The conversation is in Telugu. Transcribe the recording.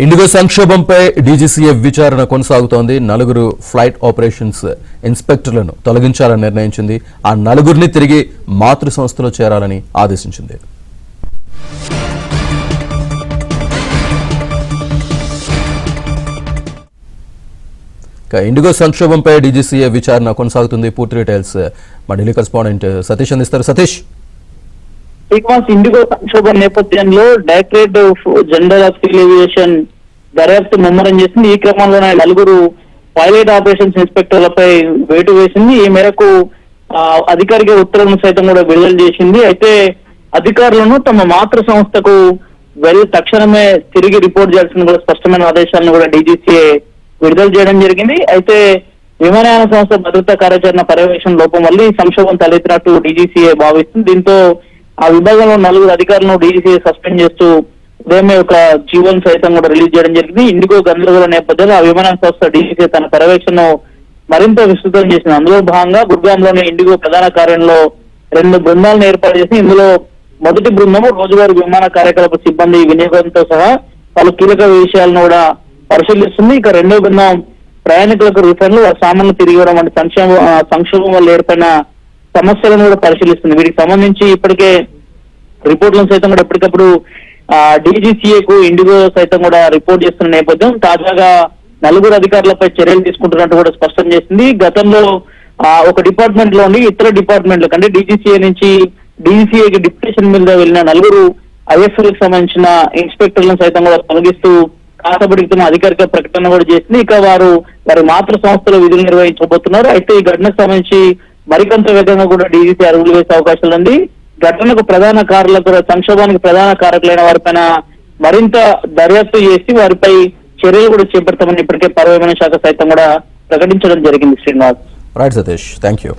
ఇండిగో సంక్షోభంపై డీజీసీఏ విచారణ కొనసాగుతోంది. నలుగురు ఫ్లైట్ ఆపరేషన్స్ ఇన్స్పెక్టర్లను తొలగించాలని నిర్ణయించింది. ఆ నలుగురిని తిరిగి మాతృ సంస్థలో చేరాలని ఆదేశించింది. ఇండిగో సంక్షోభంపై డీజీసీఏ విచారణ కొనసాగుతుంది. పూర్తి డీటెయిల్స్ మా ఢిల్లీ కరెస్పాండెంట్ సతీష్ అందిస్తారు. సతీష్, ఇండిగో సంక్షోభం నేపథ్యంలో directorate of general of civil aviation దర్యాప్తు ముమ్మరం చేసింది. ఈ క్రమంలోనే నలుగురు పైలట్ ఆపరేషన్స్ ఇన్స్పెక్టర్లపై వేటు వేసింది. ఈ మేరకు అధికారిక ఉత్తర్వులను సైతం కూడా విడుదల చేసింది. అయితే అధికారులను తమ మాతృ సంస్థకు వెళ్లి తక్షణమే తిరిగి రిపోర్ట్ చేయాల్సిన కూడా స్పష్టమైన ఆదేశాలను కూడా డీజీసీఏ విడుదల చేయడం జరిగింది. అయితే విమానయాన సంస్థ భద్రతా కార్యాచరణ పర్యవేక్షణ లోపం వల్ల ఈ సంక్షోభం తలెత్తినట్టు డీజీసీఏ భావిస్తుంది. దీంతో ఆ విభాగంలో నలుగురు అధికారులను డీజీసీఏ సస్పెండ్ చేస్తూ ఉదయమే ఒక జీవోను సైతం కూడా రిలీజ్ చేయడం జరిగింది. ఇండిగో గందరగోళ నేపథ్యంలో ఆ విమానయాన సంస్థ డీజీసీఏ తన పర్యవేక్షణను మరింత విస్తృతం చేసింది. అందులో భాగంగా గుర్గాంలోని ఇండిగో ప్రధాన కార్యాలయంలో 2 బృందాలను ఏర్పాటు చేసి ఇందులో మొదటి బృందం రోజువారీ విమాన కార్యకలాప సిబ్బంది వినియోగంతో సహా పలు కీలక విషయాలను కూడా పరిశీలిస్తుంది. ఇక రెండో బృందం ప్రయాణికులకు రిఫండ్లు, సామాన్లు తిరిగి ఇవ్వడం వంటి సంక్షోభం వల్ల ఏర్పడిన సమస్యలను కూడా పరిశీలిస్తుంది. వీటికి సంబంధించి ఇప్పటికే రిపోర్ట్లను సైతం కూడా ఎప్పటికప్పుడు డీజీసీఏకు ఇండిగో సైతం కూడా రిపోర్ట్ చేస్తున్న నేపథ్యం తాజాగా నలుగురు అధికారులపై చర్యలు తీసుకుంటున్నట్టు కూడా స్పష్టం చేసింది. గతంలో ఒక డిపార్ట్మెంట్ లోని ఇతర డిపార్ట్మెంట్లకు అంటే డీజీసీఏ నుంచి డీజీసీఏకి డిప్యూటేషన్ మీద వెళ్ళిన నలుగురు ఐఎఫ్ఎల్ కి సంబంధించిన ఇన్స్పెక్టర్లను సైతం కూడా తొలగిస్తూ కాసబడికి అధికారిక ప్రకటన కూడా చేసింది. ఇక వారి మాతృ సంస్థలో విధులు నిర్వహించబోతున్నారు. అయితే ఈ ఘటనకు సంబంధించి మరికొంత వేగంగా కూడా డీజీసీ అడుగులు వేసే అవకాశాలు ఉంది. ఘటనకు ప్రధాన కారులకు సంక్షోభానికి ప్రధాన కారకులైన వారిపైన మరింత దర్యాప్తు చేసి వారిపై చర్యలు కూడా చేపడతామని ఇప్పటికే పర్యావరణ శాఖ సైతం కూడా ప్రకటించడం జరిగింది. Srinivas. Right Satish, thank you.